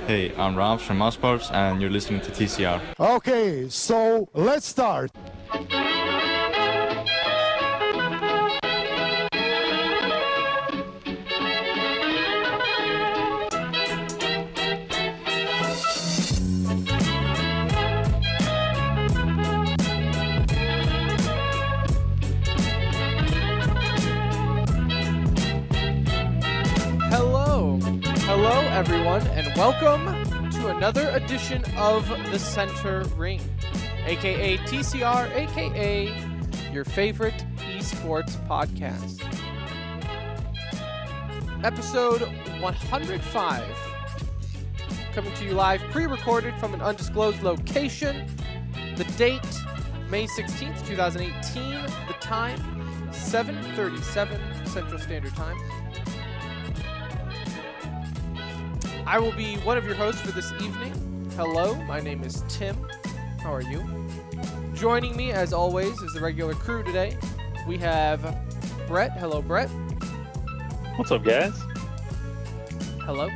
Hey, I'm Ralph from Esports, and you're listening to TCR. Okay, so let's start. Hello everyone, and welcome to another edition of The Center Ring, aka TCR, aka your favorite esports podcast. Episode 105, coming to you live, pre-recorded from an undisclosed location. The date, May 16th, 2018. The time, 7:37 Central Standard Time. I will be one of your hosts for this evening. Hello, my name is Tim. How are you? Joining me, as always, is the regular crew today. We have Brett. Hello, Brett. What's up, guys? Hello.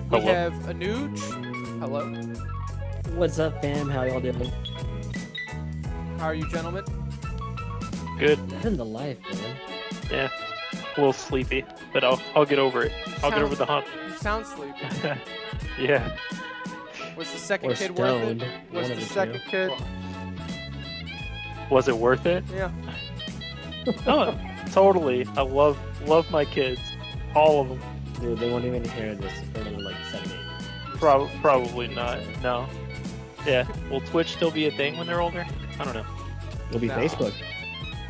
Hello. We have Anuj. Hello. What's up, fam? How y'all doing? How are you, gentlemen? Good. Living the life, man. Yeah. A little sleepy, but I'll get over it. I'll get over the hump. You sound sleepy. Yeah. Was the second Or kid stoned. worth it? Was One of the the second kid? Was it worth it? Yeah. Oh, totally. I love my kids, all of them. Dude, they won't even hear this for another like 7, 8. Probably not. No. Yeah. Will Twitch still be a thing when they're older? I don't know. It'll be No. Facebook.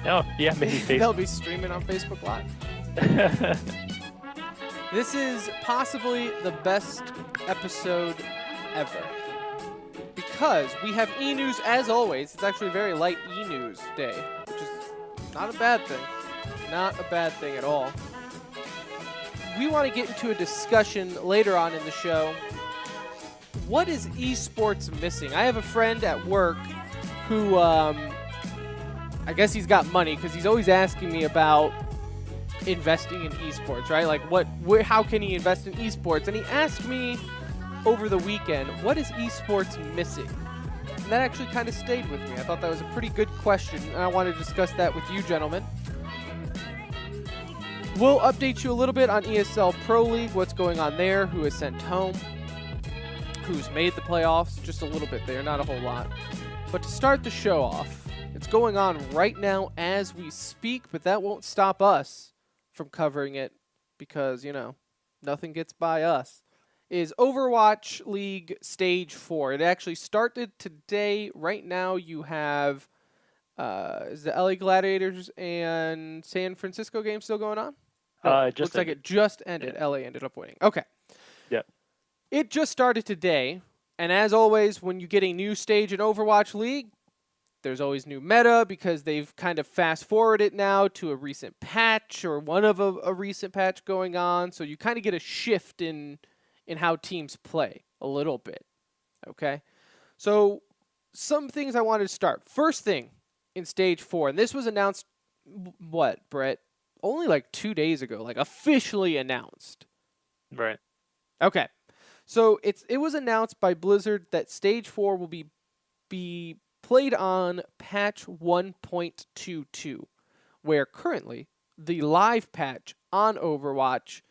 Oh, yeah, maybe They'll Facebook. be streaming on Facebook Live. This is possibly the best episode ever. Because we have e-news as always. It's actually a very light e-news day, which is not a bad thing. Not a bad thing at all. We want to get into a discussion later on in the show. What is esports missing? I have a friend at work who, I guess he's got money because he's always asking me about investing in esports, right? Like, how can he invest in esports? And he asked me over the weekend, what is esports missing? And that actually kind of stayed with me. I thought that was a pretty good question, and I want to discuss that with you, gentlemen. We'll update you a little bit on ESL Pro League, what's going on there, who is sent home, who's made the playoffs, just a little bit there, not a whole lot. But to start the show off, it's going on right now as we speak, but that won't stop us from covering it because, you know, nothing gets by us, is Overwatch League Stage 4. It actually started today. Right now you have is the LA Gladiators and San Francisco game still going on? No, It just looks like it just ended. Yeah. LA ended up winning. Okay. Yeah. It just started today, and as always, when you get a new stage in Overwatch League, there's always new meta because they've kind of fast-forwarded it now to a recent patch or one of a recent patch going on. So you kind of get a shift in how teams play a little bit, okay? So some things I wanted to start. First thing in Stage 4, and this was announced, what, Brett? Only like 2 days ago, like officially announced. Right. Okay. So it was announced by Blizzard that Stage 4 will be played on patch 1.22, where currently the live patch on Overwatch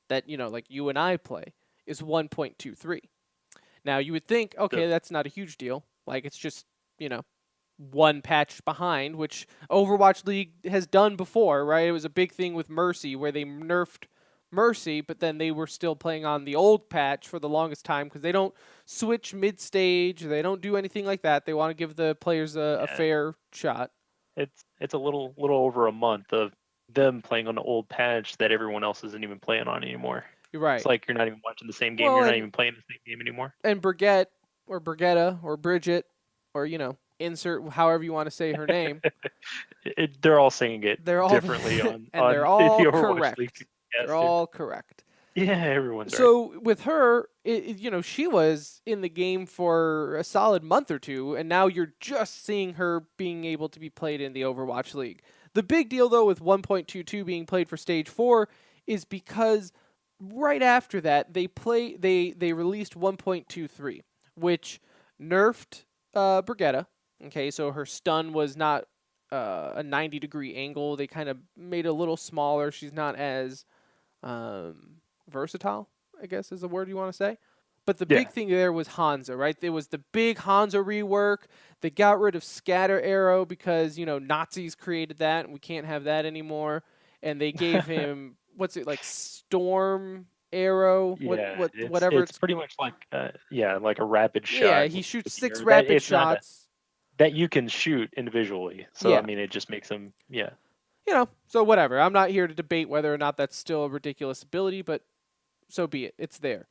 that, you know, like you and I play is 1.23. Now you would think, okay, that's not a huge deal. Like it's just, you know, one patch behind, which Overwatch League has done before, right? It was a big thing with Mercy where they nerfed Mercy, but then they were still playing on the old patch for the longest time because they don't switch mid-stage. They don't do anything like that. They want to give the players a fair shot. It's a little over a month of them playing on the old patch that everyone else isn't even playing on anymore. You're right. It's like you're not even watching the same game. Well, You're not and- even playing the same game anymore. And Brigitte or Brigitta or Bridget or, you know, insert however you want to say her name. They're all saying it They're all differently on and on they're all the Overwatch correct. League. Yes, They're all correct. yeah, everyone's right. So with her, you know, she was in the game for a solid month or two, and now you're just seeing her being able to be played in the Overwatch League. The big deal, though, with 1.22 being played for Stage 4 is because right after that, they released 1.23, which nerfed Brigitte. Okay, so her stun was not a 90-degree angle. They kind of made it a little smaller. She's not as versatile, I guess is the word you want to say. But the big thing there was Hanzo, right? There was the big Hanzo rework. They got rid of Scatter Arrow because, Nazis created that, and we can't have that anymore. And they gave him, what's it, like Storm Arrow? Whatever. It's pretty much like like a rapid shot. Yeah, he shoots 6 rapid shots. That you can shoot individually. So, Yeah. I mean, it just makes him, So whatever. I'm not here to debate whether or not that's still a ridiculous ability, but so be it. It's there.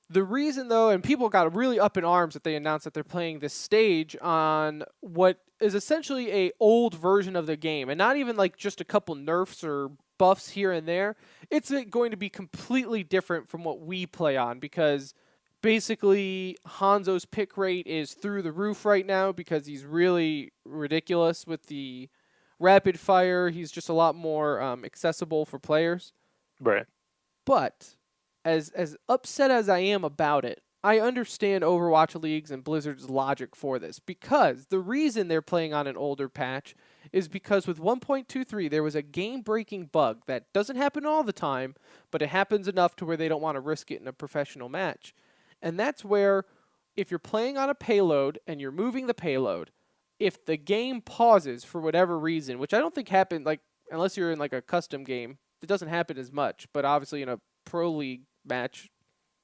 The reason, though, and people got really up in arms that they announced that they're playing this stage on what is essentially a old version of the game, and not even like just a couple nerfs or buffs here and there. It's going to be completely different from what we play on, because basically Hanzo's pick rate is through the roof right now because he's really ridiculous with the rapid fire. He's just a lot more accessible for players. Right. But as upset as I am about it, I understand Overwatch League's and Blizzard's logic for this, because the reason they're playing on an older patch is because with 1.23 there was a game-breaking bug that doesn't happen all the time, but it happens enough to where they don't want to risk it in a professional match. And that's where, if you're playing on a payload and you're moving the payload, if the game pauses for whatever reason, which I don't think happened, like, unless you're in like a custom game, it doesn't happen as much, but obviously in a pro league match,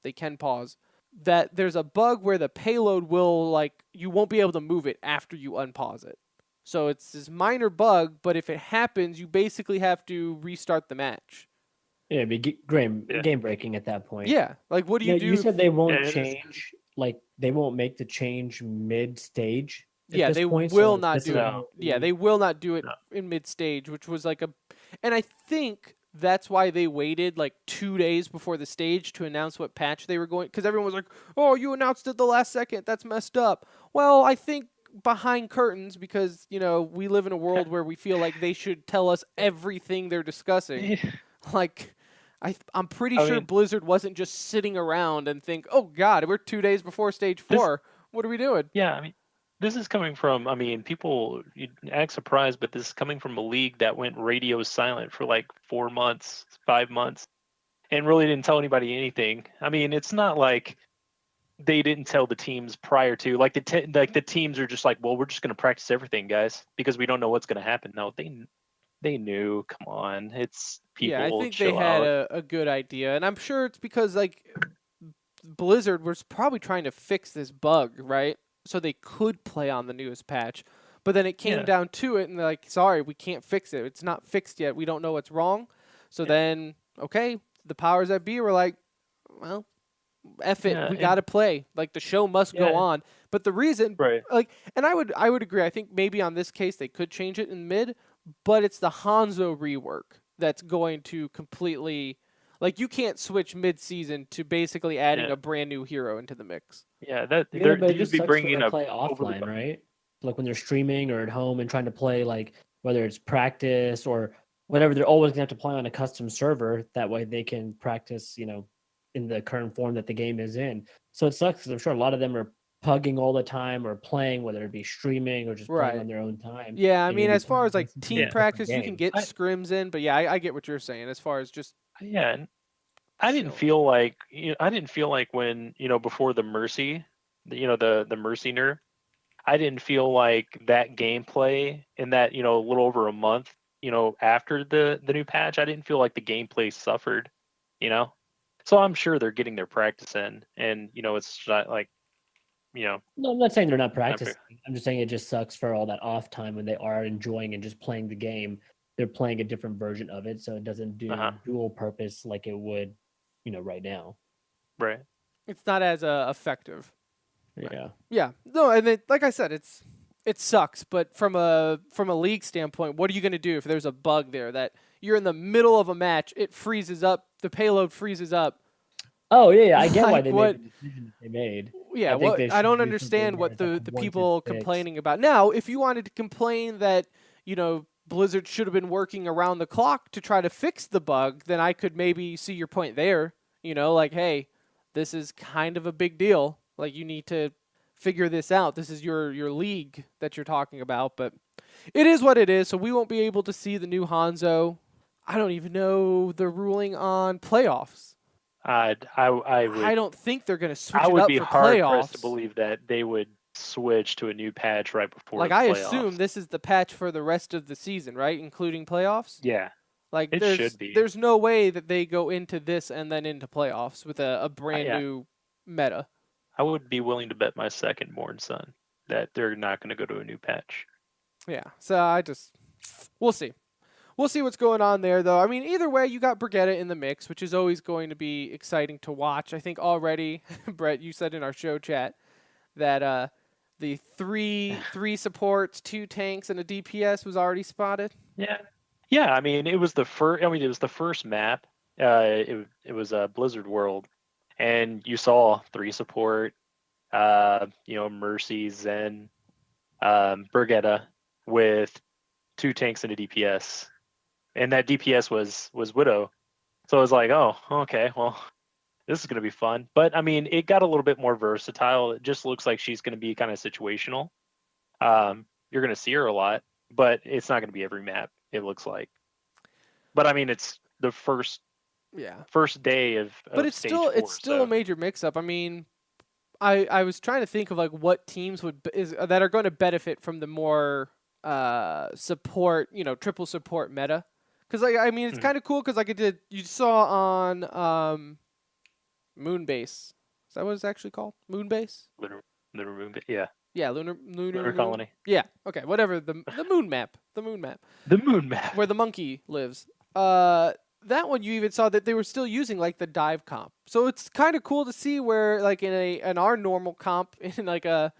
they can pause, that there's a bug where the payload will, like, you won't be able to move it after you unpause it. So it's this minor bug, but if it happens, you basically have to restart the match. Yeah, it'd be game breaking at that point. Yeah, like, what do you do? You said they won't change, like, they won't make the change mid-stage? Yeah, they will not do it. Yeah, they will not do it in mid-stage, which was like and I think that's why they waited like 2 days before the stage to announce what patch they were going, because everyone was like, oh, you announced it the last second. That's messed up. Well, I think behind curtains, because, we live in a world where we feel like they should tell us everything they're discussing. Like, I'm pretty sure Blizzard wasn't just sitting around and think, oh, God, we're 2 days before stage 4. What are we doing? Yeah, I mean, this is coming from, people act surprised, but this is coming from a league that went radio silent for like 4 months, 5 months, and really didn't tell anybody anything. I mean, it's not like they didn't tell the teams prior to, like the teams are just like, well, we're just going to practice everything, guys, because we don't know what's going to happen. No, they knew. Come on, it's people. Yeah, I think they had a good idea, and I'm sure it's because like Blizzard was probably trying to fix this bug, right? So they could play on the newest patch. But then it came down to it, and they're like, sorry, we can't fix it. It's not fixed yet. We don't know what's wrong. So then, okay, the powers that be were like, well, F it. We got to play. Like, the show must go on. But the reason, like, and I would agree. I think maybe on this case they could change it in mid, but it's the Hanzo rework that's going to completely, like, you can't switch mid-season to basically adding a brand new hero into the mix. Yeah, but it just sucks bringing up play offline, right? Like when they're streaming or at home and trying to play, like whether it's practice or whatever, they're always gonna have to play on a custom server. That way they can practice, in the current form that the game is in. So it sucks because I'm sure a lot of them are pugging all the time or playing, whether it be streaming or just playing on their own time. Yeah, I mean, as far as like team practice, you can get scrims in, but yeah, I get what you're saying as far as just I didn't feel like when before the Mercy, the Mercy nerf, I didn't feel like that gameplay in that a little over a month after the new patch, I didn't feel like the gameplay suffered, so I'm sure they're getting their practice in, and it's not like No, I'm not saying they're not practicing. I'm just saying it just sucks for all that off time when they are enjoying and just playing the game. They're playing a different version of it, so it doesn't do dual purpose like it would right now. Right. It's not as effective. Yeah. Yeah. No, and like I said, it sucks. But from a league standpoint, what are you going to do if there's a bug there that you're in the middle of a match, it freezes up, the payload freezes up? Oh yeah, I get why they made the decision they made. Yeah, I don't understand what the people complaining about. Now, if you wanted to complain that Blizzard should have been working around the clock to try to fix the bug, then I could maybe see your point there. You know, like, hey, this is kind of a big deal. Like, you need to figure this out. This is your league that you're talking about, but it is what it is. So we won't be able to see the new Hanzo. I don't even know the ruling on playoffs. I would. I don't think they're going to switch I it would up be for hard pressed to playoffs. believe that they would switch to a new patch right before Like, the I playoffs. assume this is the patch for the rest of the season, right? Including playoffs? Yeah, Like, it should be. there's no way that they go into this and then into playoffs with a brand new meta. I would be willing to bet my second-born son that they're not going to go to a new patch. Yeah, so we'll see. We'll see what's going on there, though. I mean, either way, you got Brigetta in the mix, which is always going to be exciting to watch. I think already, Brett, you said in our show chat that the three supports, 2 tanks, and a DPS was already spotted. Yeah. I mean, it was the first. I mean, it was the first map. It was a Blizzard World, and you saw 3 support. Mercy, Zen, Brigetta with 2 tanks and a DPS. And that DPS was Widow. So I was like, oh, okay, well, this is going to be fun. But, I mean, it got a little bit more versatile. It just looks like she's going to be kind of situational. You're going to see her a lot, but it's not going to be every map, it looks like. But, I mean, it's the first day of But it's stage still 4, a major mix-up. I mean, I was trying to think of like what teams that are going to benefit from the more support, triple support meta. Because I mean, it's kind of cool because like you saw on Moonbase. Is that what it's actually called? Moonbase? Lunar Moonbase, yeah. Yeah, Lunar Colony. Yeah, okay, whatever. The moon map. The moon map. The moon map. Where the monkey lives. That one you even saw that they were still using like the dive comp. So it's kind of cool to see where like in our normal comp in like a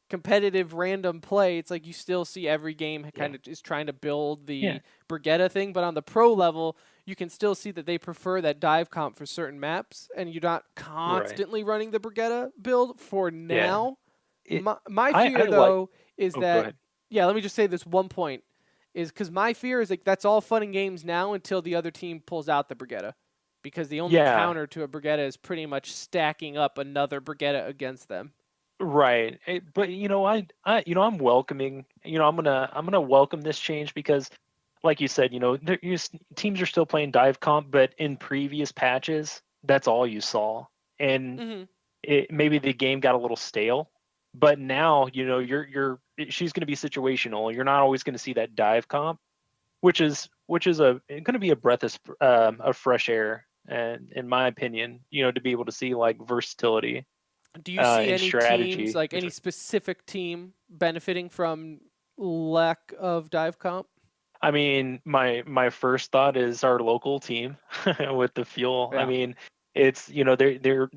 competitive random play, it's like you still see every game kind of is trying to build the Brigetta thing, but on the pro level, you can still see that they prefer that dive comp for certain maps, and you're not constantly running the Brigetta build for now. My fear though is that let me just say this one point is because my fear is like that's all fun and games now until the other team pulls out the Brigetta, because the only counter to a Brigetta is pretty much stacking up another Brigetta against them. Right, but I'm welcoming. I'm gonna welcome this change because, like you said, teams are still playing dive comp, but in previous patches, that's all you saw, and maybe the game got a little stale. But now, she's going to be situational. You're not always going to see that dive comp, which is going to be a breath of fresh air, and in my opinion, to be able to see like versatility. Do you see any teams, like any specific team, benefiting from lack of dive comp? I mean, my first thought is our local team with the fuel. Yeah. I mean, it's they're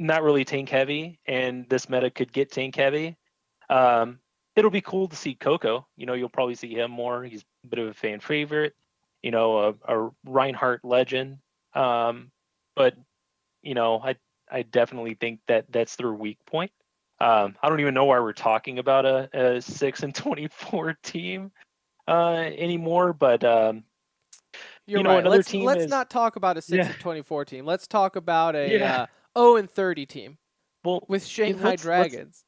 not really tank heavy, and this meta could get tank heavy. It'll be cool to see Coco. You'll probably see him more. He's a bit of a fan favorite. A Reinhardt legend. But I definitely think that's their weak point. I don't even know why we're talking about a 6-24 team anymore. But you're right. Another team. Let's not talk about a 6-24 team. Let's talk about a 0-30 team. Well, with Shanghai Dragons.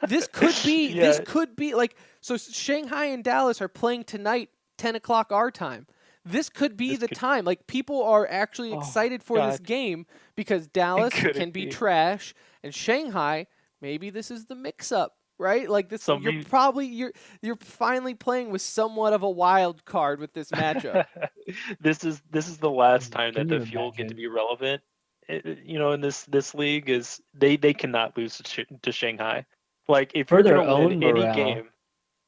This could be like, so Shanghai and Dallas are playing tonight, 10 o'clock our time. This could be the time. Like, people are actually excited for this game because Dallas can be trash, and Shanghai, maybe this is the mix-up, right? Like this, you're finally playing with somewhat of a wild card with this matchup. This is the last time that the fuel get to be relevant. In this league is they cannot lose to Shanghai. Like if you're going to win any game,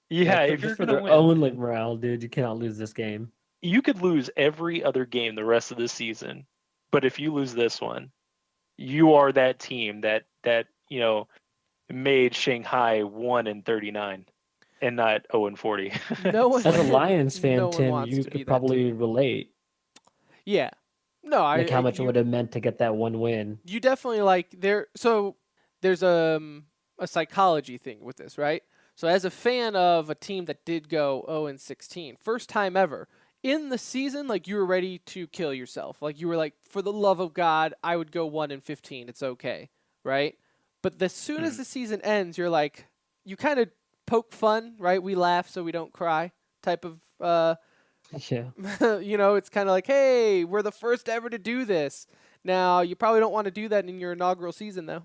if you're going to win own like morale, dude, you cannot lose this game. You could lose every other game the rest of the season, but if you lose this one, you are that team that made Shanghai 1-39 and not 0-40. No one, as a Lions fan, Tim, you could probably relate. Yeah. No, like how much it would have meant to get that one win. You definitely there's a psychology thing with this, right? So as a fan of a team that did go 0-16, first time ever, in the season, like you were ready to kill yourself. Like you were like, for the love of God, I would go 1-15. It's okay, right? But as soon as the season ends, you're like, you kind of poke fun, right? We laugh so we don't cry, type of. Yeah. It's kind of like, hey, we're the first ever to do this. Now you probably don't want to do that in your inaugural season, though.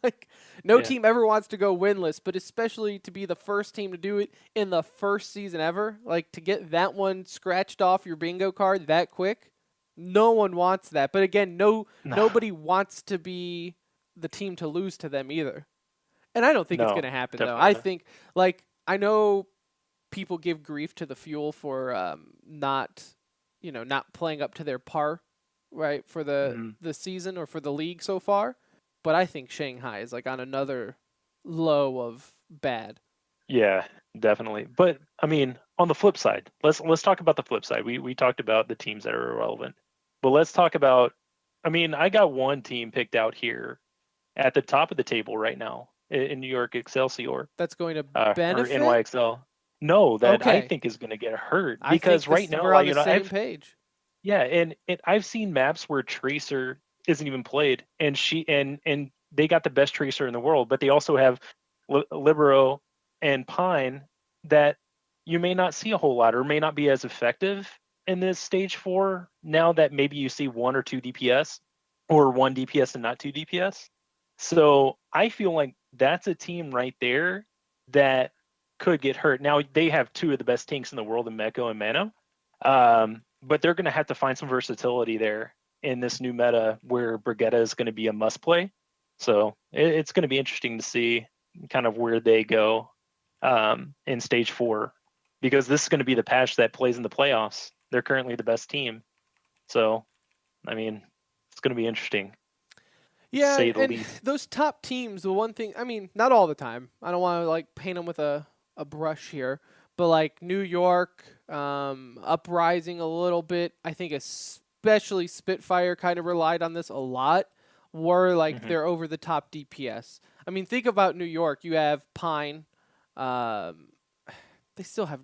Like, no team ever wants to go winless, but especially to be the first team to do it in the first season ever, like to get that one scratched off your bingo card that quick, no one wants that. But again, nobody wants to be the team to lose to them either. And I don't think it's going to happen, though. I think, I know people give grief to the Fuel for not playing up to their par, right, for the season or for the league so far. But I think Shanghai is like on another low of bad. Yeah, definitely. But I mean, on the flip side, let's talk about the flip side. We talked about the teams that are irrelevant, but let's talk about. I mean, I got one team picked out here at the top of the table right now in New York, Excelsior. That's going to or benefit NYXL. No, that I Okay. think is going to get hurt I because think right now, we're on the same page. yeah, and I've seen maps where Tracer isn't even played, and they got the best Tracer in the world, but they also have Libero and Pine that you may not see a whole lot or may not be as effective in this stage 4. Now that maybe you see 1 or 2 DPS or 1 DPS and not 2 DPS, so I feel like that's a team right there that could get hurt. Now they have 2 of the best tanks in the world in Meko and Mano. But they're going to have to find some versatility there in this new meta where Brigitte is going to be a must play. So it's going to be interesting to see kind of where they go in stage 4, because this is going to be the patch that plays in the playoffs. They're currently the best team. So, I mean, it's going to be interesting. Yeah, say the and least. those top teams, the one thing, I mean, not all the time. I don't want to like paint them with a brush here, but like New York, Uprising a little bit. I think especially Spitfire kind of relied on this a lot. Were like they're over the top DPS. I mean, think about New York. You have Pine. They still have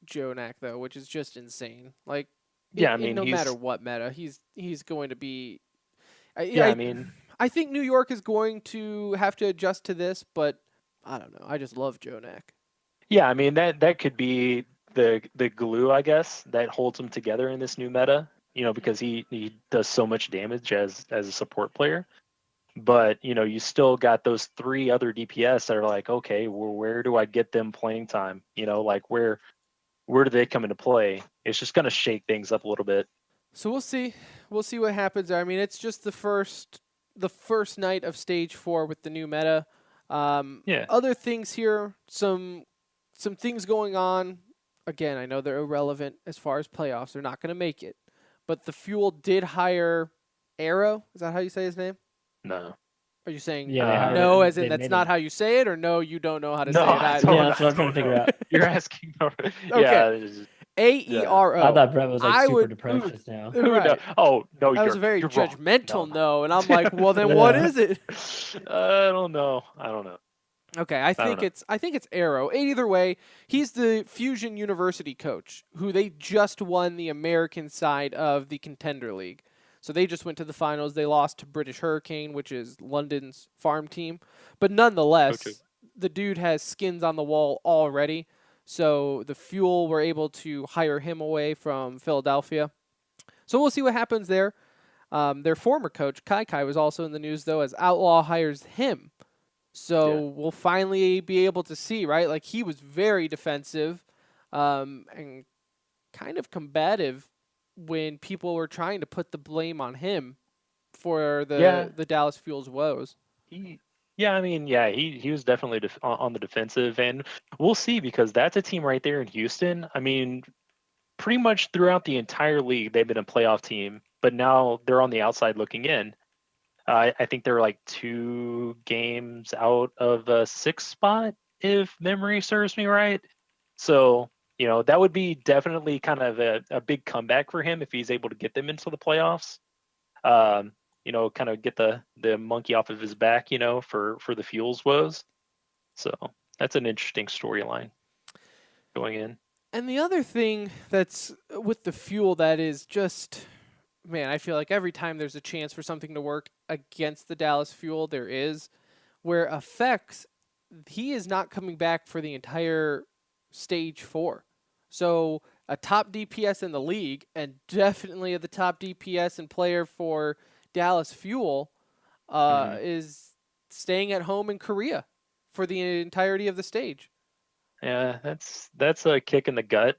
Jonak though, which is just insane. Like, Yeah, I mean, no matter what meta, he's going to be. I think New York is going to have to adjust to this, but I don't know. I just love Jonak. Yeah, I mean that could be the glue, I guess, that holds him together in this new meta. Because he does so much damage as a support player. But you still got those 3 other DPS that are like, okay, well, where do I get them playing time? Like where do they come into play? It's just going to shake things up a little bit. So we'll see. We'll see what happens there. I mean, it's just the first night of stage 4 with the new meta. Other things here, some things going on. Again, I know they're irrelevant as far as playoffs. They're not going to make it. But the Fuel did hire Arrow. Is that how you say his name? No. Are you saying no, as in that's not how you say it, or no, you don't know how to say it either? Yeah, that's what I'm trying to figure out. You're asking. Okay. Yeah. AERO. I thought Brett was like super depressed just now. Right. Oh, no, that was a very judgmental no. And I'm like, well, then what is it? I don't know. Okay, I think it's Arrow. Either way, he's the Fusion University coach, who they just won the American side of the Contender League. So they just went to the finals. They lost to British Hurricane, which is London's farm team. But nonetheless, the dude has skins on the wall already. So the Fuel were able to hire him away from Philadelphia. So we'll see what happens there. Their former coach, Kai, was also in the news, though, as Outlaw hires him. So we'll finally be able to see, right? Like, he was very defensive and kind of combative when people were trying to put the blame on him for the Dallas Fuel's woes. He was definitely on the defensive, and we'll see, because that's a team right there in Houston. I mean, pretty much throughout the entire league, they've been a playoff team, but now they're on the outside looking in. I think they're like 2 games out of a 6th spot, if memory serves me right. So, that would be definitely kind of a big comeback for him if he's able to get them into the playoffs. Kind of get the monkey off of his back, for the Fuel's woes. So that's an interesting storyline going in. And the other thing that's with the fuel that is just, man, I feel like every time there's a chance for something to work against the Dallas Fuel, there is, where effects, he is not coming back for the entire stage 4. So a top DPS in the league, and definitely the top DPS and player for Dallas Fuel, is staying at home in Korea for the entirety of the stage. Yeah, that's a kick in the gut,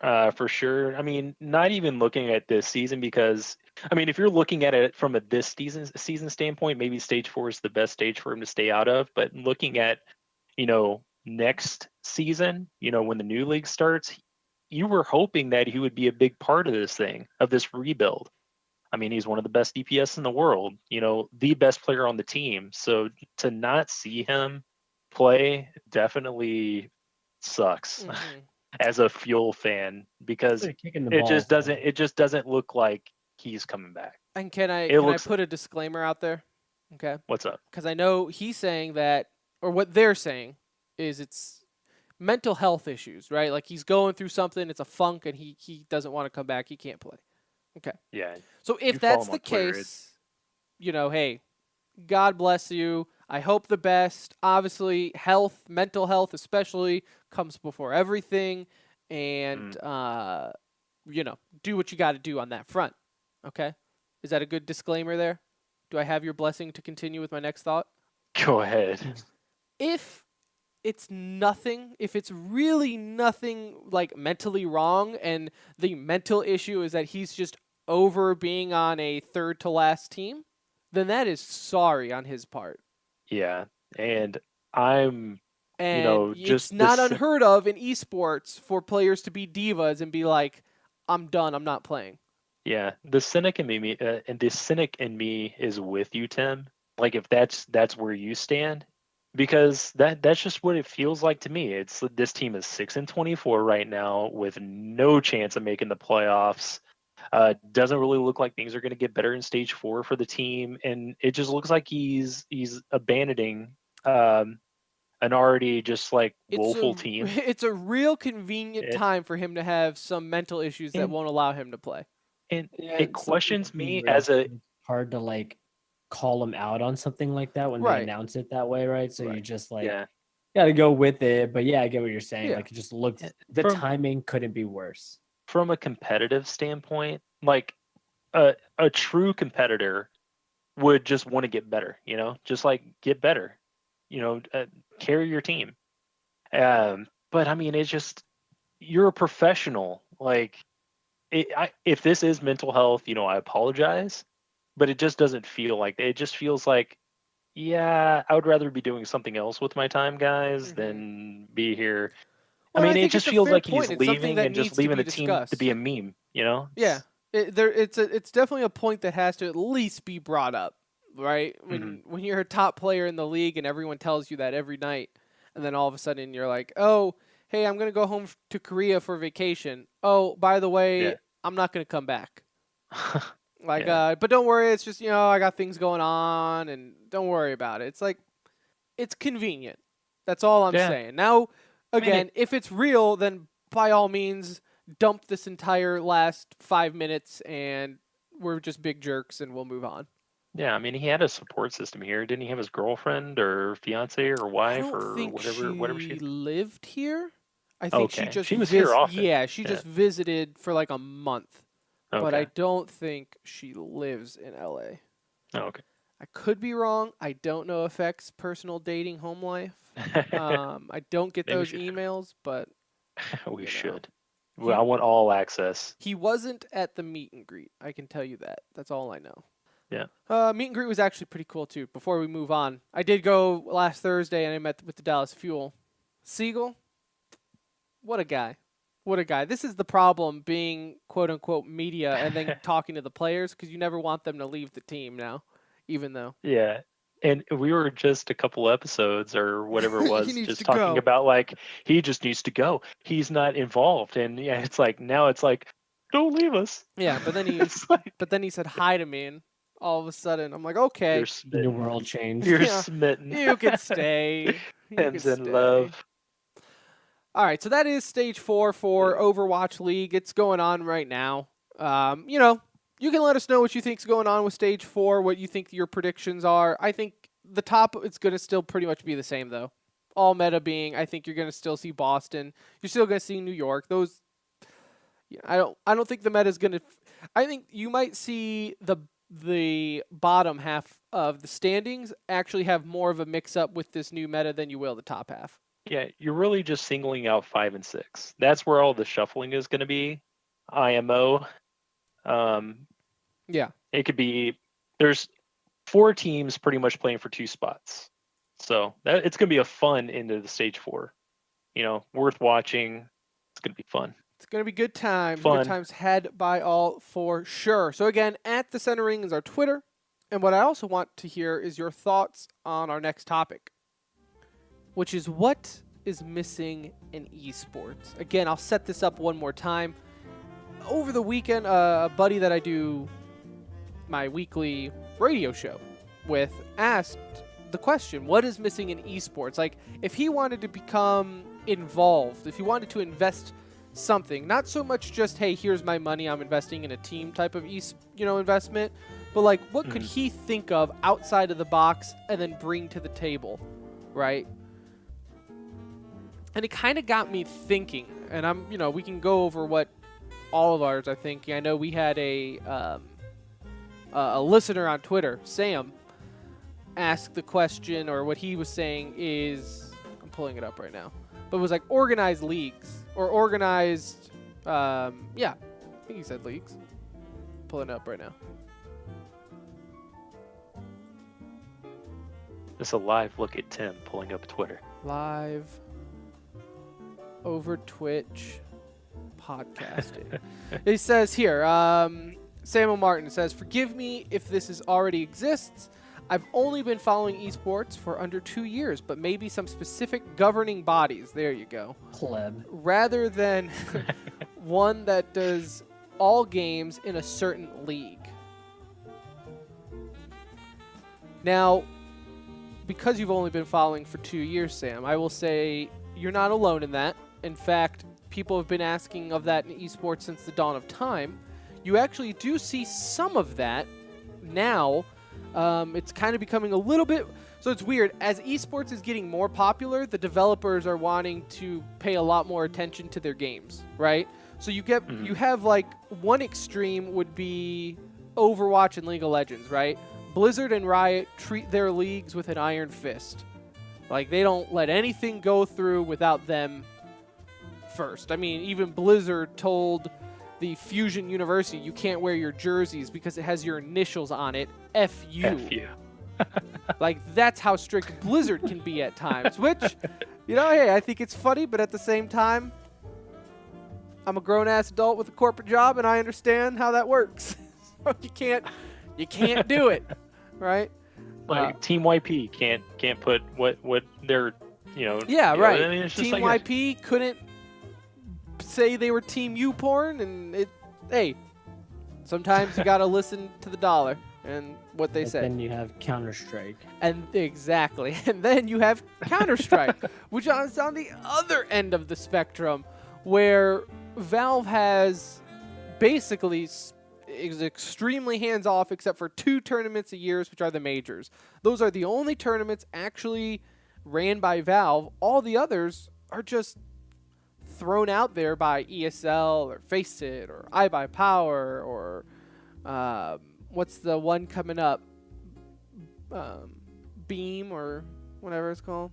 for sure. I mean, not even looking at this season because, I mean, if you're looking at it from a this season standpoint, maybe stage 4 is the best stage for him to stay out of. But looking at, next season, when the new league starts, you were hoping that he would be a big part of this thing, of this rebuild. I mean, he's one of the best DPS in the world, the best player on the team. So to not see him play definitely sucks as a Fuel fan, because it just doesn't look like he's coming back. And can I put a disclaimer out there? Okay. What's up? Because I know he's saying that, or what they're saying is it's mental health issues, right? Like he's going through something, it's a funk, and he doesn't want to come back. He can't play. Okay. Yeah. So if that's the case, hey, God bless you. I hope the best. Obviously, health, mental health especially, comes before everything. And, do what you got to do on that front. Okay? Is that a good disclaimer there? Do I have your blessing to continue with my next thought? Go ahead. If it's nothing, if it's really nothing like mentally wrong, and the mental issue is that he's just over being on a third to last team, then that is sorry on his part. Yeah, and I'm, it's not unheard of in esports for players to be divas and be like, I'm done, I'm not playing. Yeah, the cynic in me, and the cynic in me is with you, Tim. Like if that's where you stand, because that's just what it feels like to me. It's this team is 6-24 right now with no chance of making the playoffs. Doesn't really look like things are going to get better in stage 4 for the team, and it just looks like he's abandoning an already just like woeful team. It's a real convenient time for him to have some mental issues that won't allow him to play. And it questions me as a hard to like call him out on something like that when they announce it that way, right? So you just like got to go with it. But yeah, I get what you're saying. Like it just looked, the timing couldn't be worse. From a competitive standpoint, like a true competitor would just want to get better, just like get better, carry your team. But I mean, it's just, you're a professional. Like if this is mental health, I apologize, but it just doesn't feel like it. Just feels like, yeah, I would rather be doing something else with my time, guys, than be here. Well, I mean, it just feels like he's leaving and just leaving the team to be a meme, Yeah, it's definitely a point that has to at least be brought up, right? When you're a top player in the league and everyone tells you that every night, and then all of a sudden you're like, oh, hey, I'm gonna go home to Korea for vacation. Oh, by the way, I'm not gonna come back. But don't worry, it's just I got things going on, and don't worry about it. It's like, it's convenient. That's all I'm saying. Now, again, if it's real, then by all means, dump this entire last 5 minutes, and we're just big jerks, and we'll move on. Yeah, I mean, he had a support system here. Didn't he have his girlfriend or fiance or wife or whatever she lived here? I think she was here often. Yeah, she just visited for like a month. Okay. But I don't think she lives in LA. Oh, okay. I could be wrong. I don't know FX personal dating home life. I don't get those emails, but we should. Well, I want all access. He wasn't at the meet and greet. I can tell you that. That's all I know. Yeah. Meet and greet was actually pretty cool too. Before we move on, I did go last Thursday and I met with the Dallas Fuel. Siegel, what a guy. What a guy. This is the problem being quote unquote media and then talking to the players, because you never want them to leave the team now, even though. Yeah. And we were just a couple episodes or whatever it was just talking about like, he just needs to go. He's not involved. And it's like, now it's like, don't leave us. Yeah. But then he said hi to me, and all of a sudden I'm like, okay. Your world changed. You're smitten. You can stay. Tim's in love. All right, so that is stage 4 for Overwatch League. It's going on right now. You know, you can let us know what you think's going on with stage 4, what you think your predictions are. I think the top, it's going to still pretty much be the same, though. All meta being, I think you're going to still see Boston. You're still going to see New York. Those, I don't think the meta is going to. I think you might see the bottom half of the standings actually have more of a mix-up with this new meta than you will the top half. Yeah, you're really just singling out 5 and 6. That's where all the shuffling is going to be. IMO. Yeah. It could be, there's 4 teams pretty much playing for 2 spots. So it's going to be a fun into the stage 4. You know, worth watching. It's going to be fun. It's going to be good times. Fun. Good times had by all for sure. So again, at the Center Ring is our Twitter. And what I also want to hear is your thoughts on our next topic, which is what is missing in esports. Again, I'll set this up one more time. Over the weekend, a buddy that I do my weekly radio show with asked the question, what is missing in esports? Like, if he wanted to become involved, if he wanted to invest something, not so much just, hey, here's my money, I'm investing in a team type of investment, but like, what could he think of outside of the box and then bring to the table, right? And it kind of got me thinking, and we can go over what all of ours are thinking. I know we had a listener on Twitter, Sam, ask the question, or what he was saying is, I'm pulling it up right now, but it was like organized leagues or organized, I think he said leagues. Pulling it up right now. Just a live look at Tim pulling up Twitter. Live over Twitch podcasting. He says here, Samuel Martin says, forgive me if this already exists. I've only been following esports for under 2 years, but maybe some specific governing bodies, there you go, Pleb. rather than one that does all games in a certain league. Now, because you've only been following for 2 years, Sam, I will say you're not alone in that. In fact, people have been asking of that in esports since the dawn of time. You actually do see some of that now. It's kind of becoming a little bit, so it's weird. As esports is getting more popular, the developers are wanting to pay a lot more attention to their games, right? So you get, you have like one extreme would be Overwatch and League of Legends, right? Blizzard and Riot treat their leagues with an iron fist. Like, they don't let anything go through without them first. I mean, even Blizzard told the Fusion University, you can't wear your jerseys because it has your initials on it. F you. F you. Like, that's how strict Blizzard can be at times, which, hey, I think it's funny, but at the same time, I'm a grown-ass adult with a corporate job, and I understand how that works. So you can't do it, right? Like Team YP can't put what they're Yeah, right. I mean, it's just Team like YP couldn't say they were Team YouPorn, and hey, sometimes you gotta listen to the dollar and what they say. Then you have Counter-Strike. And exactly, and then you have Counter-Strike, which is on the other end of the spectrum, where Valve has basically is extremely hands-off except for 2 tournaments a year, which are the majors. Those are the only tournaments actually ran by Valve. All the others are just thrown out there by ESL or Faceit or iBuyPower or what's the one coming up? Beam or whatever it's called.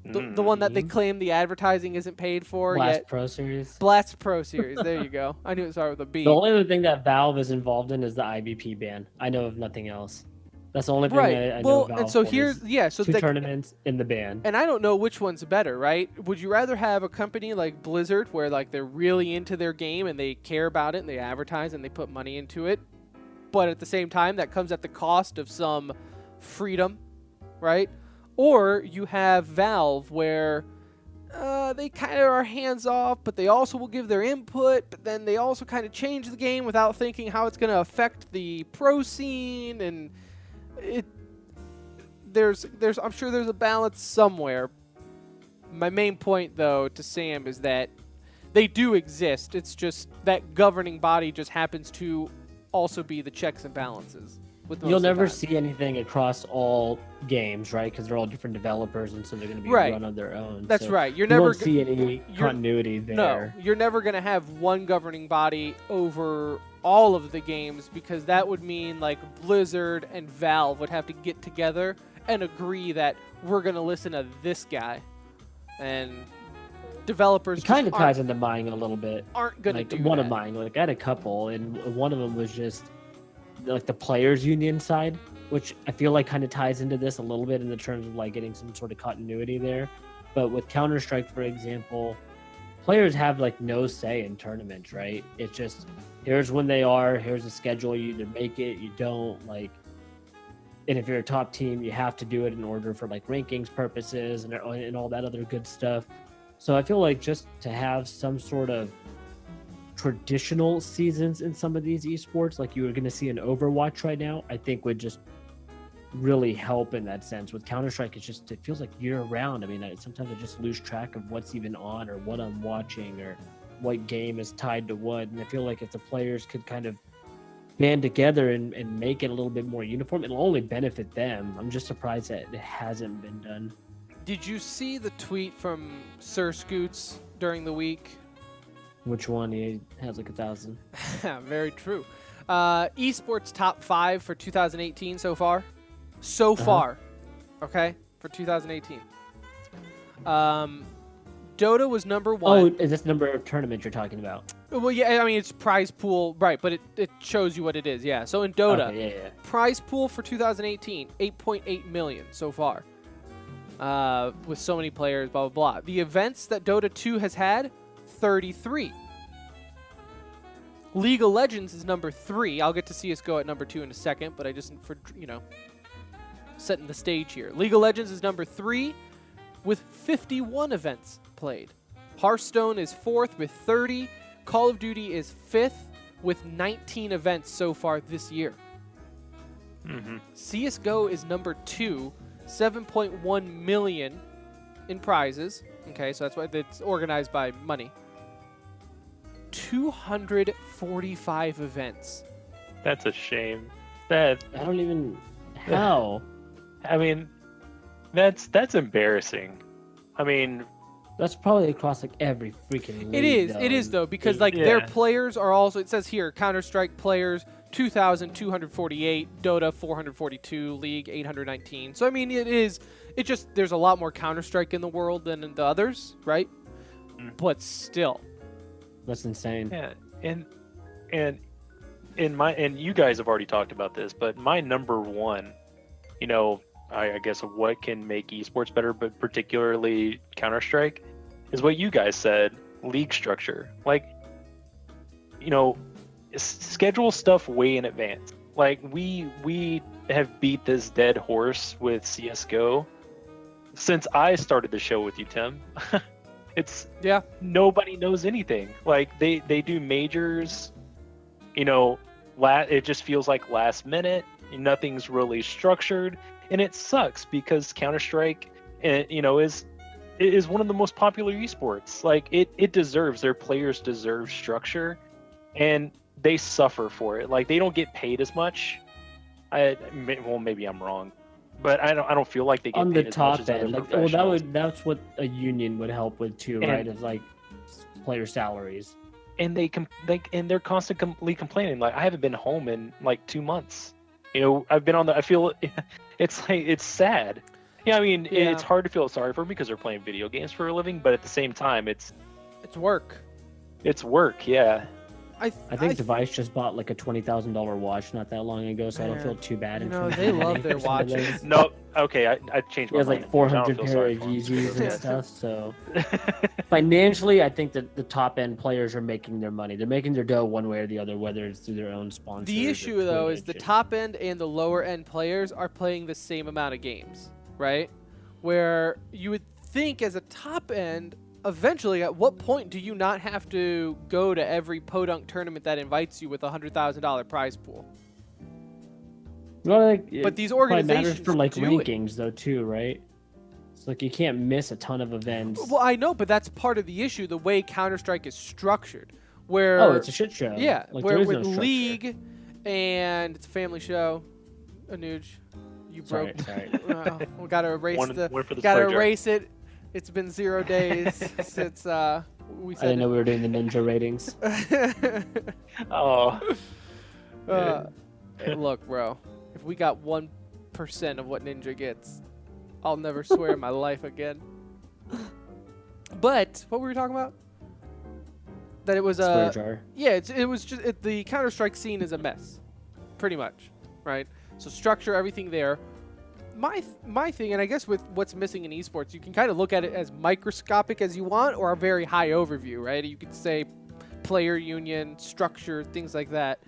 The one that they claim the advertising isn't paid for Blast yet. Pro Series. Blast Pro Series. There you go. I knew it started with a B. The only other thing that Valve is involved in is the IBP ban. I know of nothing else. That's the only thing I know of Valve. And so for here's, is so 2 tournaments in the ban. And I don't know which one's better, right? Would you rather have a company like Blizzard where like they're really into their game and they care about it and they advertise and they put money into it, but at the same time that comes at the cost of some freedom, right? Or you have Valve where they kind of are hands-off, but they also will give their input, but then they also kind of change the game without thinking how it's going to affect the pro scene, and I'm sure there's a balance somewhere. My main point, though, to Sam is that they do exist. It's just that governing body just happens to also be the checks and balances. You'll never see anything across all games, right? Because they're all different developers, and so they're going to be run on their own. That's so right. You won't see any continuity there. No, you're never going to have one governing body over all of the games, because that would mean like Blizzard and Valve would have to get together and agree that we're going to listen to this guy. And developers kind of ties into mine a little bit. Aren't going to do one that. of mine. Like I had a couple, and one of them was just like the players union side, which I feel like kind of ties into this a little bit in the terms of like getting some sort of continuity there. But with Counter-Strike, for example, players have like no say in tournaments, right? It's just here's when they are, here's the schedule, you either make it, you don't, like. And if you're a top team, you have to do it in order for like rankings purposes and all that other good stuff. So I feel like just to have some sort of traditional seasons in some of these esports, like you were going to see in Overwatch right now, I think would just really help in that sense. With Counter-Strike, it feels like year round. I mean, sometimes I just lose track of what's even on or what I'm watching or what game is tied to what. And I feel like if the players could kind of band together and make it a little bit more uniform, it'll only benefit them. I'm just surprised that it hasn't been done. Did you see the tweet from Sir Scoots during the week? Which one? He has like 1,000. Very true. Esports top 5 for 2018 so far. So far. Okay? For 2018. Dota was number 1. Oh, is this number of tournaments you're talking about? Well, yeah, I mean, it's prize pool, right, but it shows you what it is, yeah. So in Dota, prize pool for 2018, 8.8 million so far. With so many players, blah, blah, blah. The events that Dota 2 has had, 33. League of Legends is number 3. I'll get to CSGO at number 2 in a second, but I just, setting the stage here. League of Legends is number 3 with 51 events played. Hearthstone is 4th with 30. Call of Duty is 5th with 19 events so far this year. CSGO is number 2, 7.1 million in prizes. Okay, so that's why it's organized by money. 245 events. That's a shame. That I don't even how. I mean, that's embarrassing. I mean, that's probably across like every freaking league. It is though, because like their players are also, it says here, Counter-Strike players 2,248, Dota 442, League 819. So I mean, there's a lot more Counter-Strike in the world than in the others, right? But still, that's insane. Yeah, and you guys have already talked about this, but my number one, I guess of what can make esports better, but particularly Counter-Strike, is what you guys said, league structure. Like, schedule stuff way in advance. Like, we have beat this dead horse with CSGO since I started the show with you, Tim. Nobody knows anything. Like, they do majors, it just feels like last minute. Nothing's really structured. And it sucks because Counter-Strike, is one of the most popular esports. Like, their players deserve structure, and they suffer for it. Like, they don't get paid as much. Maybe I'm wrong, but I don't feel like they get on paid the as top much as other end. Like, professionals. that's what a union would help with too, right? Is like player salaries. And they're constantly complaining. Like, I haven't been home in like 2 months. I've been I feel it's sad. It's hard to feel sorry for them because they're playing video games for a living, but at the same time, it's work. It's work, yeah. I think Device just bought like a $20,000 watch not that long ago, so I don't feel too bad. They love their watches. No, okay, I changed my mind. He has like 400 pair of Yeezys and stuff, so financially, I think that the top end players are making their money. They're making their dough one way or the other, whether it's through their own sponsors. The issue, though, is the top end and the lower end players are playing the same amount of games, right? Where you would think as a top end, eventually, at what point do you not have to go to every podunk tournament that invites you with a $100,000 prize pool? Well, but these organizations matters for like rankings, though, too, right? It's like you can't miss a ton of events. Well, I know, but that's part of the issue, the way Counter-Strike is structured. Where it's a shit show. Yeah, like, where there is with no structure. League and it's a family show. Anuj, you broke. Sorry. We gotta erase One for the gotta spray jar. erase it. It's been 0 days since we I said didn't know we were doing the ninja ratings. Oh. Hey, look, bro. If we got 1% of what Ninja gets, I'll never swear in my life again. But what were we talking about? That it was Swear jar. yeah, it was just the Counter-Strike scene is a mess, pretty much, right? So structure everything there. My thing, and I guess with what's missing in esports, you can kind of look at it as microscopic as you want, or a very high overview, right? You could say player union, structure, things like that.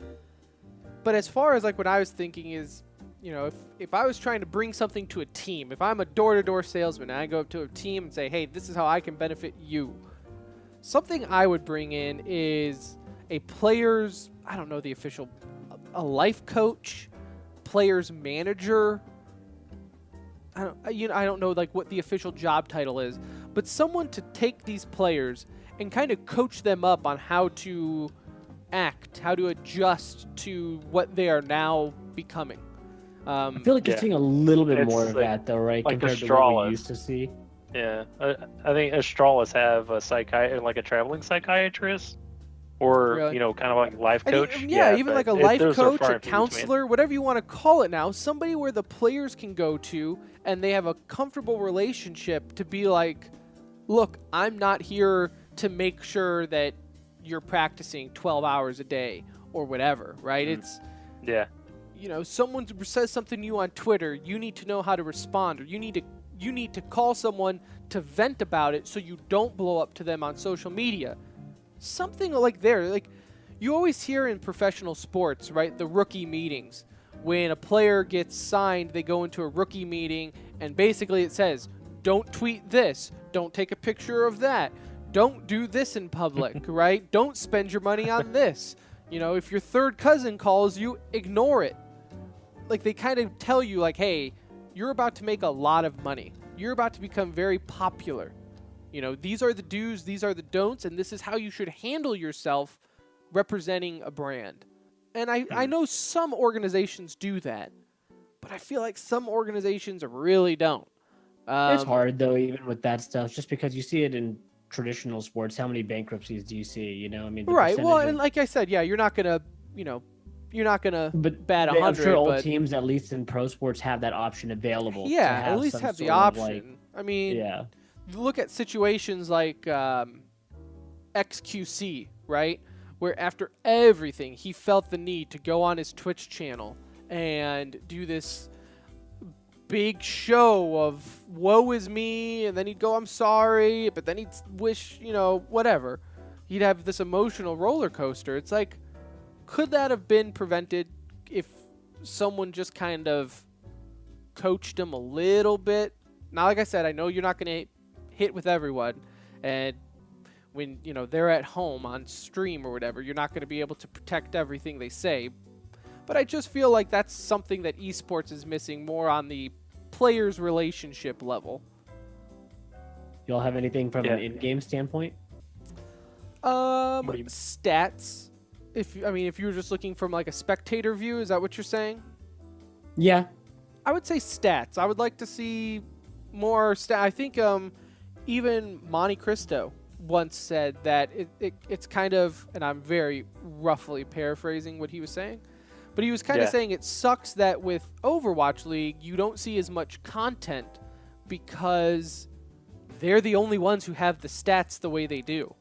But as far as like what I was thinking is, you know, if I was trying to bring something to a team, if I'm a door-to-door salesman and I go up to a team and say, hey, this is how I can benefit you, something I would bring in is a player's, I don't know the official, a life coach, player's manager. I don't know like what the official job title is, but someone to take these players and kind of coach them up on how to act, how to adjust to what they are now becoming. I feel like you're seeing a little bit more of like- that, though, right? like Compared to what Astralis. we used to see. Yeah, I think Astralis have a like a traveling psychiatrist, or Really? kind of like life And coach. even but like a life those are coach, far a and few between. counselor, whatever you want to call it now, somebody where the players can go to and they have a comfortable relationship to be like, look, I'm not here to make sure that you're practicing 12 hours a day or whatever, right? It's, Yeah, someone says something to you on Twitter, you need to know how to respond, or you need to call someone to vent about it so you don't blow up to them on social media. Something like there, like you always hear in professional sports, right? The rookie meetings. When a player gets signed, they go into a rookie meeting and basically it says, don't tweet this, don't take a picture of that, don't do this in public, right? Don't spend your money on this. If your third cousin calls you, ignore it. Like they kind of tell you like, hey, you're about to make a lot of money. You're about to become very popular. These are the do's, these are the don'ts, and this is how you should handle yourself representing a brand. And I know some organizations do that, but I feel like some organizations really don't. It's hard, though, even with that stuff, just because you see it in traditional sports. How many bankruptcies do you see? I mean, the Right. Well, percentage and of- like I said, yeah, you're not gonna but bat I'm 100. sure all but teams, at least in pro sports, have that option available. to yeah, at least some have the sort of, option. like- I mean, yeah. look at situations like XQC, right? Where after everything, he felt the need to go on his Twitch channel and do this big show of woe is me, and then he'd go, I'm sorry, but then he'd wish, whatever. He'd have this emotional roller coaster. It's like, could that have been prevented if someone just kind of coached him a little bit? Now, like I said, I know you're not going to hit with everyone, and when they're at home on stream or whatever, you're not going to be able to protect everything they say. But I just feel like that's something that esports is missing more on the players' relationship level. Y'all have anything from an in-game standpoint? do you mean? Stats. If you were just looking from like a spectator view, is that what you're saying? Yeah. I would say stats. I would like to see more I think even Monte Cristo once said that it's kind of, and I'm very roughly paraphrasing what he was saying, but he was kind of saying it sucks that with Overwatch League you don't see as much content because they're the only ones who have the stats the way they do.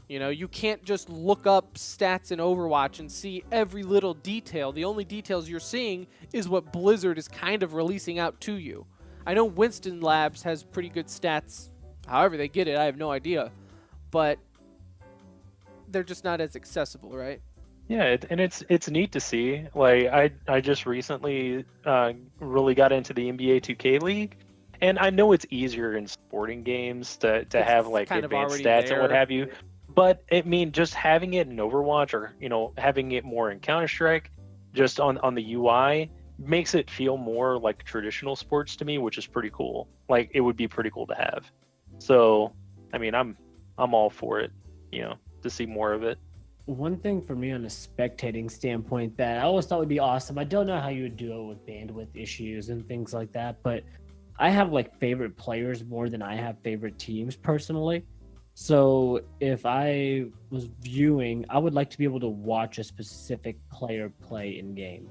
You can't just look up stats in Overwatch and see every little detail. The only details you're seeing is what Blizzard is kind of releasing out to you. I know Winston Labs has pretty good stats. However they get it, I have no idea. But they're just not as accessible, right? Yeah, and it's neat to see. Like I just recently really got into the NBA 2K League, and I know it's easier in sporting games to have like kind of advanced already stats and what there. have you. But just having it in Overwatch, or having it more in Counter-Strike, just on the UI, makes it feel more like traditional sports to me, which is pretty cool. Like it would be pretty cool to have. So, I mean, I'm all for it, to see more of it. One thing for me on a spectating standpoint that I always thought would be awesome. I don't know how you would do it with bandwidth issues and things like that, but I have like favorite players more than I have favorite teams personally. So if I was viewing, I would like to be able to watch a specific player play in game.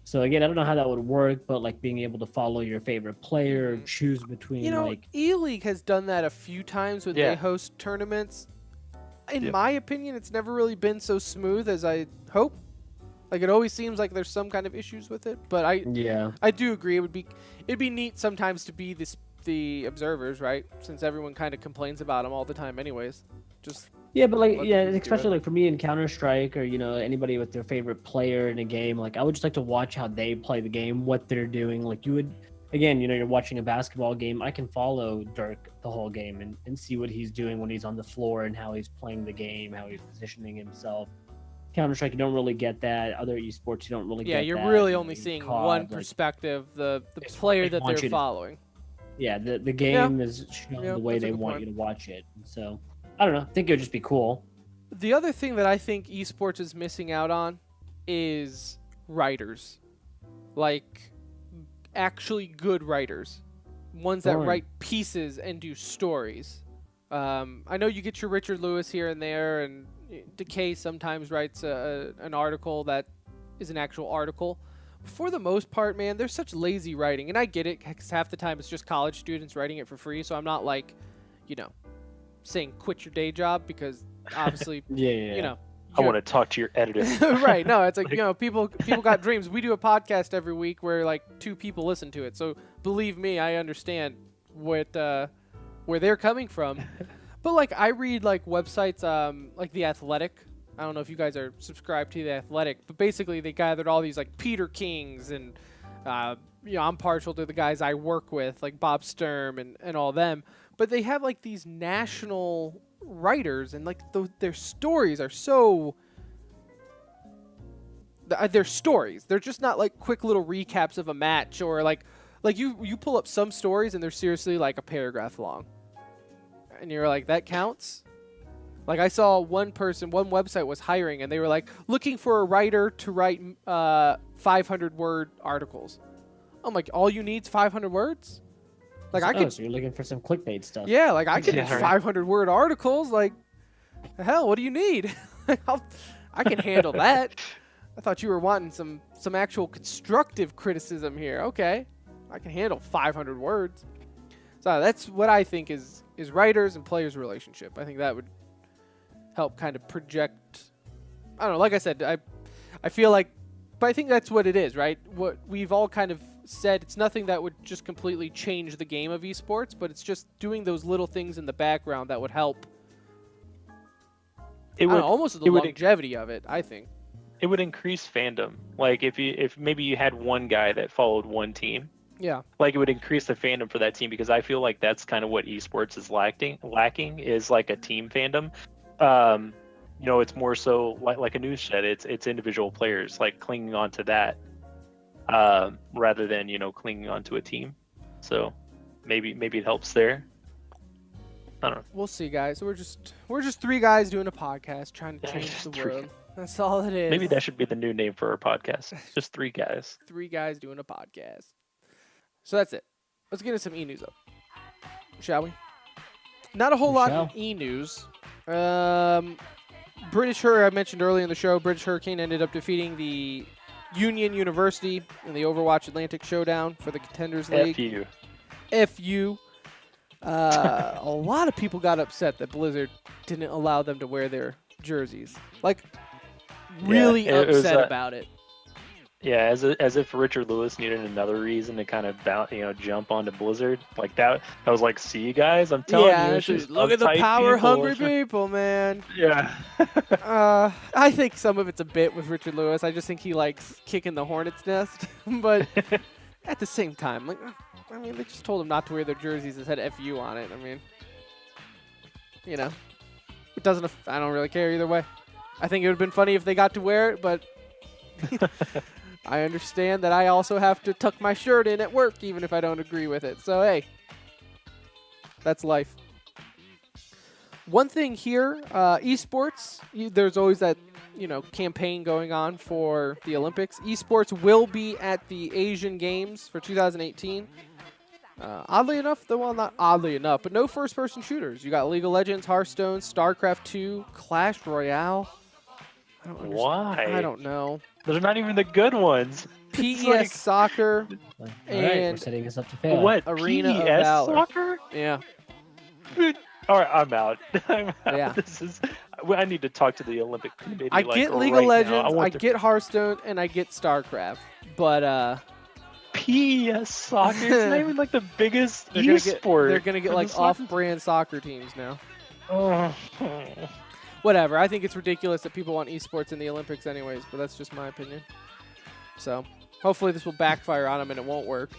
So again, I don't know how that would work, but like being able to follow your favorite player, choose between like E-League has done that a few times when they host tournaments. In my opinion, it's never really been so smooth as I hope. Like it always seems like there's some kind of issues with it, but I do agree it'd be neat sometimes to be the observers, right? Since everyone kind of complains about them all the time anyways. Just but like especially like for me in Counter-Strike or anybody with their favorite player in a game, like I would just like to watch how they play the game, what they're doing. Like you would again, you're watching a basketball game, I can follow Dirk the whole game and see what he's doing when he's on the floor and how he's playing the game, how he's positioning himself. Counter-Strike, you don't really get that. Other esports, you don't really get that. Yeah, you're really only seeing one perspective, the player that they're following. Yeah, the game is shown the way they want you to watch it. So, I don't know. I think it would just be cool. The other thing that I think esports is missing out on is writers. Like, actually good writers. Ones that write pieces and do stories. I know you get your Richard Lewis here and there, and Decay sometimes writes an article that is an actual article. For the most part, man, there's such lazy writing, and I get it, because half the time it's just college students writing it for free, so I'm not like, saying quit your day job, because obviously, I want to talk to your editor. Right, no, it's like, people got dreams. We do a podcast every week where like 2 people listen to it, so believe me, I understand where they're coming from. But like I read like websites like The Athletic. I don't know if you guys are subscribed to The Athletic, but basically they gathered all these like Peter Kings and I'm partial to the guys I work with, like Bob Sturm and all them. But they have like these national writers, and like their stories are so. They're stories. They're just not like quick little recaps of a match, or like you pull up some stories and they're seriously like a paragraph long, and you're like, that counts. Like I saw one website was hiring, and they were like looking for a writer to write 500-word articles. I'm like, all you need is 500 words? Like I could. So you're looking for some clickbait stuff. Yeah, like I could do 500-word articles. Like, hell, what do you need? I can handle that. I thought you were wanting some actual constructive criticism here. Okay, I can handle 500 words. So that's what I think is writers and players' relationship. I think that would help kind of project. I don't know. Like I said, I feel like, but I think that's what it is, right? What we've all kind of said, it's nothing that would just completely change the game of esports, but it's just doing those little things in the background that would help. It would almost the longevity of it, I think. It would increase fandom. Like if maybe you had one guy that followed one team. Yeah. Like it would increase the fandom for that team, because I feel like that's kind of what esports is lacking is like a team fandom. It's more so like a news shed. It's individual players like clinging on to that, rather than clinging onto a team. So maybe it helps there. I don't know. We'll see, guys. We're just 3 guys doing a podcast trying to change the world. That's all it is. Maybe that should be the new name for our podcast. Just 3 guys. 3 guys doing a podcast. So that's it. Let's get into some e-news up, shall we? Not a whole lot of e-news. British Hurricane, I mentioned earlier in the show, British Hurricane ended up defeating the Union University in the Overwatch Atlantic Showdown for the Contenders League. FU. A lot of people got upset that Blizzard didn't allow them to wear their jerseys. Like, really upset about it. Yeah, as if Richard Lewis needed another reason to kind of jump onto Blizzard. Like that was like, see you guys, I'm telling you, it's just look at the power hungry people, man. Yeah. I think some of it's a bit with Richard Lewis. I just think he likes kicking the hornet's nest. But at the same time, like, I mean, they just told him not to wear their jerseys that said FU on it. I mean, it doesn't. I don't really care either way. I think it would have been funny if they got to wear it, but I understand that I also have to tuck my shirt in at work, even if I don't agree with it. So, hey, that's life. One thing here, esports, there's always that, campaign going on for the Olympics. Esports will be at the Asian Games for 2018. Oddly enough, well, not oddly enough, but no first-person shooters. You got League of Legends, Hearthstone, StarCraft 2, Clash Royale. Why? I don't know. They're not even the good ones. PES Soccer All right, and we're setting this up to fail. What? Arena of PES Valor. soccer? Yeah. All right, I'm out. I'm out. Yeah. I need to talk to the Olympic Committee. I get League right of Legends, now. I get Hearthstone, and I get StarCraft. But PES soccer. It's not even like the biggest they're esport. they're gonna get for like the soccer off-brand soccer teams now. Oh. Whatever. I think it's ridiculous that people want esports in the Olympics anyways, but that's just my opinion. So hopefully this will backfire on them and it won't work.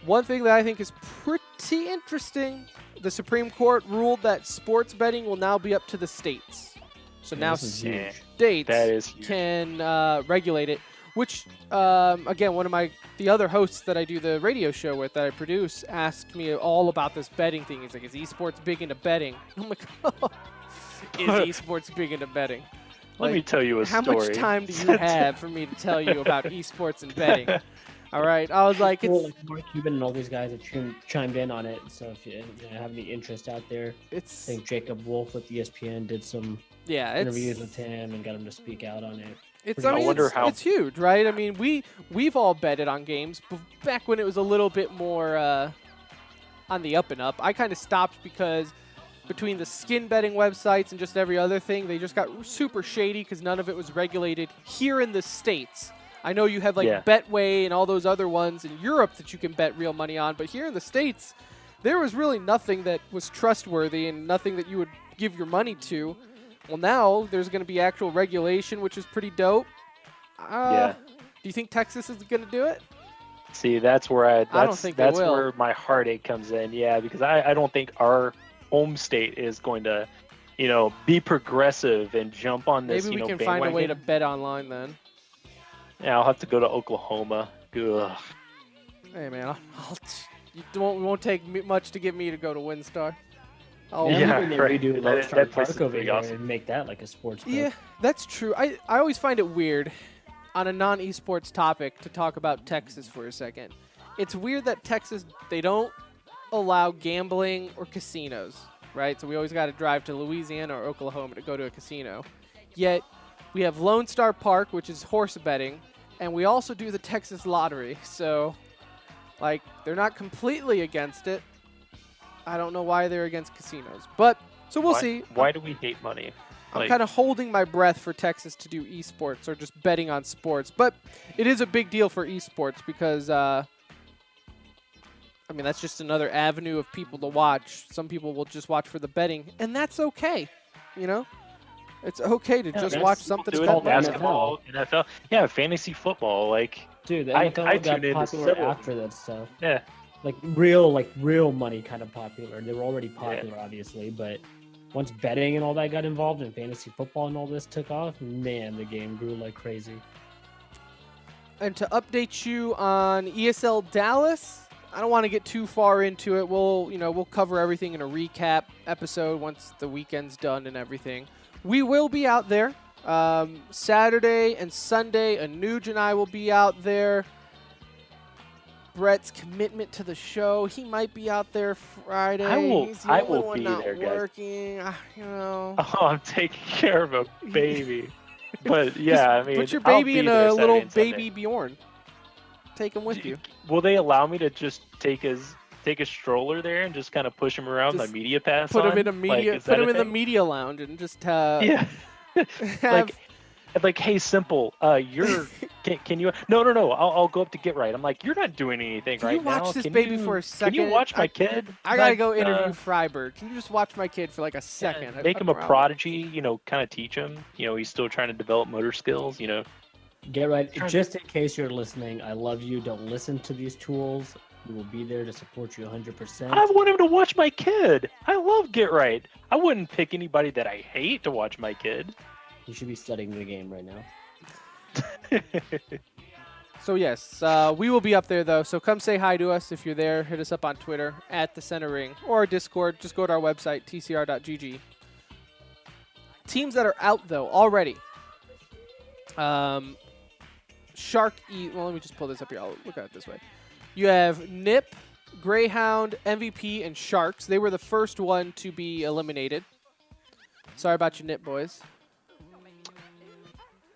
One thing that I think is pretty interesting, the Supreme Court ruled that sports betting will now be up to the states. So now this is huge. states That is huge. can regulate it, which, again, the other hosts that I do the radio show with, that I produce, asked me all about this betting thing. He's like, is esports big into betting? I'm like, is esports big into betting? Let me tell you a How story. much time do you have for me to tell you about esports and betting? All right, I was like, Cool, like Mark Cuban and all these guys that chimed in on it. So if you have any interest out there, I think Jacob Wolf with ESPN did some interviews with him and got him to speak out on it. It's huge, right? I mean, we've all betted on games back when it was a little bit more on the up and up. I kind of stopped because between the skin betting websites and just every other thing, they just got super shady because none of it was regulated here in the States. I know you have like Betway and all those other ones in Europe that you can bet real money on, but here in the States, there was really nothing that was trustworthy and nothing that you would give your money to. Well, now there's going to be actual regulation, which is pretty dope. Do you think Texas is going to do it? See, that's where I don't think that's they will. where my heartache comes in. Yeah, because I don't think our home state is going to, be progressive and jump on this. Maybe we can find a way to bet online then. Yeah, I'll have to go to Oklahoma. Ugh. Hey man, it won't take much to get me to go to WinStar. Redo Lone Star that place Park is over big here awesome. and make that like a sports book. Yeah, that's true. I always find it weird on a non-esports topic to talk about Texas for a second. It's weird that Texas, they don't allow gambling or casinos, right? So we always got to drive to Louisiana or Oklahoma to go to a casino. Yet we have Lone Star Park, which is horse betting, and we also do the Texas Lottery. So, like, they're not completely against it. I don't know why they're against casinos, but so we'll see. Why do we hate money? I'm kind of holding my breath for Texas to do esports or just betting on sports, but it is a big deal for esports because, I mean, that's just another avenue of people to watch. Some people will just watch for the betting, and that's okay, It's okay to just watch something called basketball, NFL. Yeah, fantasy football. Like, dude, the NFL I got tuned popular into after that stuff. Yeah. Like real money kind of popular. They were already popular, obviously, but once betting and all that got involved and fantasy football and all this took off, man, the game grew like crazy. And to update you on ESL Dallas, I don't want to get too far into it. We'll cover everything in a recap episode once the weekend's done and everything. We will be out there Saturday and Sunday. Anuj and I will be out there. Brett's commitment to the show, he might be out there Friday. He's the only one not working. Oh, I'm taking care of a baby. But yeah, I mean, put your baby in a little baby Bjorn. Take him with you. Will they allow me to just take a stroller there and just kind of push him around the media pass? Put him in a media. Put him in the media lounge and just like, hey, Simple, can you? No. I'll go up to Get Right. I'm like, you're not doing anything right now. Can you watch this baby for a second? Can you watch my kid? I gotta go interview Freiberg. Can you just watch my kid for like a second? Make him a prodigy. Kind of teach him. He's still trying to develop motor skills. Get Right. Just in case you're listening, I love you. Don't listen to these tools. We will be there to support you 100%. I want him to watch my kid. I love Get Right. I wouldn't pick anybody that I hate to watch my kid. You should be studying the game right now. So yes, we will be up there though. So come say hi to us if you're there. Hit us up on Twitter at the Center Ring or our Discord. Just go to our website tcr.gg. Teams that are out though already. Shark E. Well, let me just pull this up here. I'll look at it this way. You have Nip, Greyhound, MVP, and Sharks. They were the first one to be eliminated. Sorry about your Nip boys.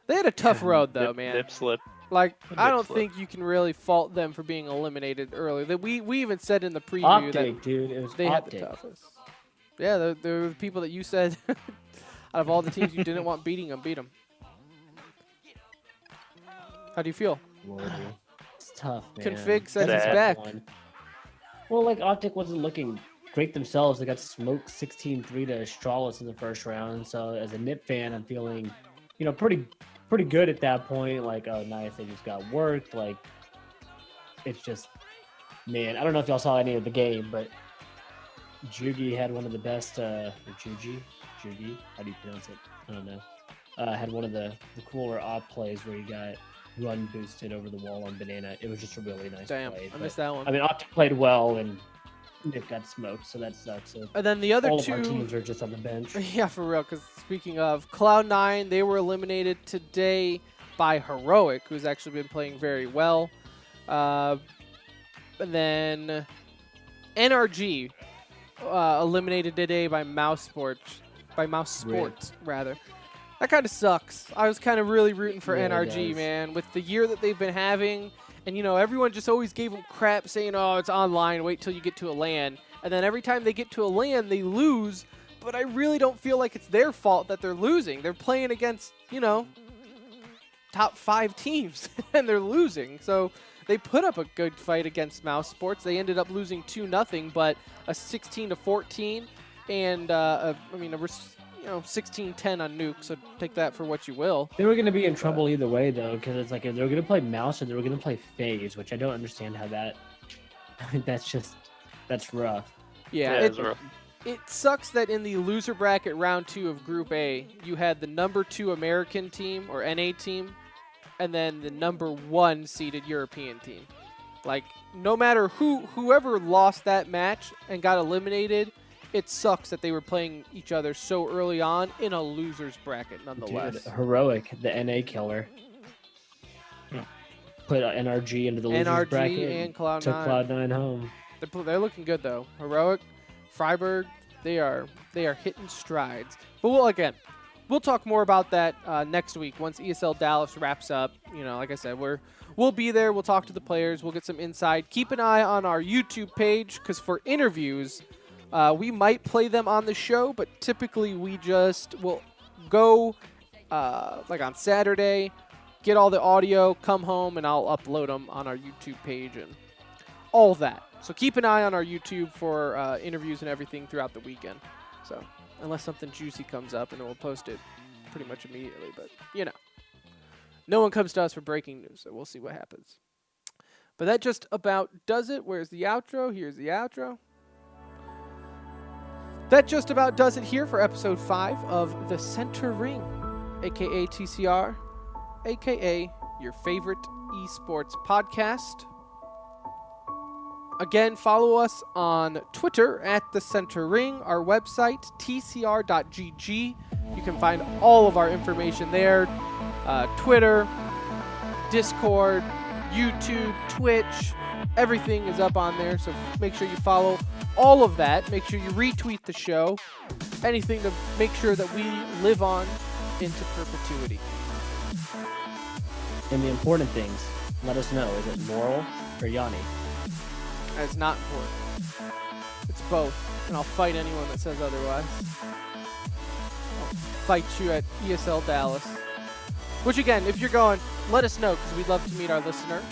They had a tough road though, man. Nip slip. Like, I don't think you can really fault them for being eliminated early. We even said in the preview Optic, that dude. It was they Optic. had the toughest. Yeah, they're the people that you said out of all the teams you didn't want beating them, beat them. How do you feel? It's tough, man. Config says Sad. he's back. Well, like, Optic wasn't looking great themselves. They got smoked 16-3 to Astralis in the first round. So as a Nip fan, I'm feeling, pretty good at that point. Like, oh, nice. They just got worked. Like, it's just, man, I don't know if y'all saw any of the game, but Jugi had one of the best, Jugi? How do you pronounce it? I don't know. Had one of the cooler op plays where he got run boosted over the wall on Banana. It was just a really nice play. I missed that one. I mean, Optic played well, and Nick got smoked, so that sucks. So and then the other all two of our teams are just on the bench. Yeah, for real. Because speaking of Cloud9, they were eliminated today by Heroic, who's actually been playing very well. And then NRG eliminated today by Mouse Sports. Rather. That kind of sucks. I was kind of really rooting for NRG, man, with the year that they've been having. And, everyone just always gave them crap saying, oh, it's online, wait till you get to a LAN. And then every time they get to a LAN, they lose. But I really don't feel like it's their fault that they're losing. They're playing against, top 5 teams, and they're losing. So they put up a good fight against Mouse Sports. They ended up losing 2-0, but a 16-14 and, 16-10 on Nuke, so take that for what you will. They were going to be in trouble either way, though, because it's like if they were going to play Mouse or they were going to play FaZe, which I don't understand how that... that's rough. Yeah, it's rough. It sucks that in the loser bracket round 2 of Group A, you had the number 2 American team, or NA team, and then the number 1 seeded European team. Like, no matter whoever lost that match and got eliminated, it sucks that they were playing each other so early on in a loser's bracket, nonetheless. Dude, Heroic, the NA killer, put NRG into the loser's bracket and Cloud9. Took Cloud9 home. They're looking good, though. Heroic, Freiburg, they are hitting strides. But we'll talk more about that next week once ESL Dallas wraps up. Like I said, we'll be there. We'll talk to the players. We'll get some insight. Keep an eye on our YouTube page because for interviews, we might play them on the show, but typically we just will go like on Saturday, get all the audio, come home, and I'll upload them on our YouTube page and all that. So keep an eye on our YouTube for interviews and everything throughout the weekend. So unless something juicy comes up, and then we'll post it pretty much immediately. But, no one comes to us for breaking news, so we'll see what happens. But that just about does it. Where's the outro? Here's the outro. That just about does it here for episode 5 of The Center Ring, a.k.a. TCR, a.k.a. your favorite esports podcast. Again, follow us on Twitter at The Center Ring, our website, tcr.gg. You can find all of our information there, Twitter, Discord, YouTube, Twitch. Everything is up on there, so make sure you follow all of that. Make sure you retweet the show. Anything to make sure that we live on into perpetuity. And the important things, let us know. Is it Laurel or Yanni? It's not important. It's both, and I'll fight anyone that says otherwise. I'll fight you at ESL Dallas. Which again, if you're going, let us know, because we'd love to meet our listener.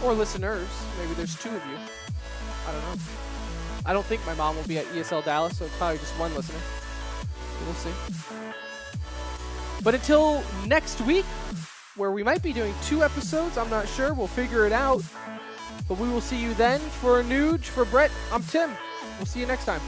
Or listeners. Maybe there's 2 of you. I don't know. I don't think my mom will be at ESL Dallas, so it's probably just 1 listener. We'll see. But until next week, where we might be doing 2 episodes, I'm not sure. We'll figure it out. But we will see you then. For Nuge, for Brett, I'm Tim. We'll see you next time.